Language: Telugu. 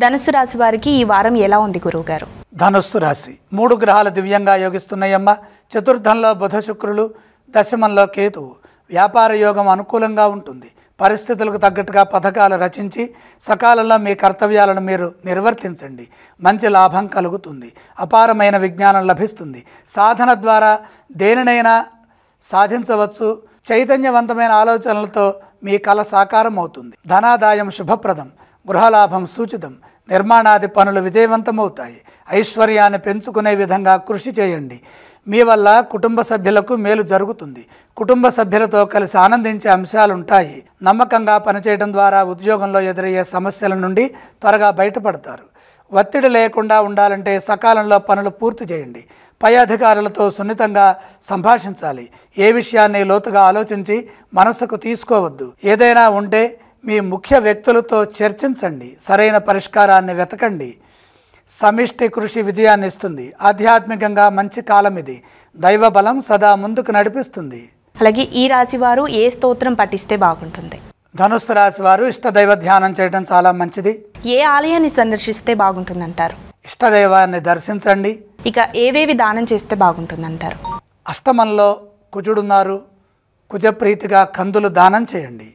ధనుస్సు రాశి వారికి ఈ వారం ఎలా ఉంది గురువుగారు? ధనుస్సు రాశి 3 గ్రహాలు దివ్యంగా యోగిస్తున్నాయమ్మ. చతుర్థంలో బుధ శుక్రులు, దశమంలో కేతువు. వ్యాపార యోగం అనుకూలంగా ఉంటుంది. పరిస్థితులకు తగ్గట్టుగా పథకాలు రచించి సకాలంలో మీ కర్తవ్యాలను మీరు నిర్వర్తించండి. మంచి లాభం కలుగుతుంది. అపారమైన విజ్ఞానం లభిస్తుంది. సాధన ద్వారా దేనినైనా సాధించవచ్చు. చైతన్యవంతమైన ఆలోచనలతో మీ కల సాకారం అవుతుంది. ధనాదాయం శుభప్రదం. గృహలాభం సూచితం. నిర్మాణాది పనులు విజయవంతమవుతాయి. ఐశ్వర్యాన్ని పెంచుకునే విధంగా కృషి చేయండి. మీ వల్ల కుటుంబ సభ్యులకు మేలు జరుగుతుంది. కుటుంబ సభ్యులతో కలిసి ఆనందించే అంశాలుంటాయి. నమ్మకంగా పనిచేయడం ద్వారా ఉద్యోగంలో ఎదురయ్యే సమస్యల నుండి త్వరగా బయటపడతారు. ఒత్తిడి లేకుండా ఉండాలంటే సకాలంలో పనులు పూర్తి చేయండి. పై అధికారులతో సున్నితంగా సంభాషించాలి. ఏ విషయాన్ని లోతుగా ఆలోచించి మనసుకు తీసుకోవద్దు. ఏదైనా ఉంటే మీ ముఖ్య వ్యక్తులతో చర్చించండి. సరైన పరిష్కారాన్ని వెతకండి. సమిష్టి కృషి విజయాన్ని ఇస్తుంది. ఆధ్యాత్మికంగా మంచి కాలం ఇది. దైవ బలం సదా ముందుకు నడిపిస్తుంది. అలాగే ఈ రాశి వారు ఏ స్తోత్రం పఠిస్తే బాగుంటుంది? ధనుస్సు రాశి వారు ఇష్టదైవ ధ్యానం చేయడం చాలా మంచిది. ఏ ఆలయాన్ని సందర్శిస్తే బాగుంటుందంటారు? ఇష్టదైవాన్ని దర్శించండి. ఇక ఏవేవి దానం చేస్తే బాగుంటుందంటారు? అష్టమంలో కుజుడున్నారు. కుజప్రీతిగా కందులు దానం చేయండి.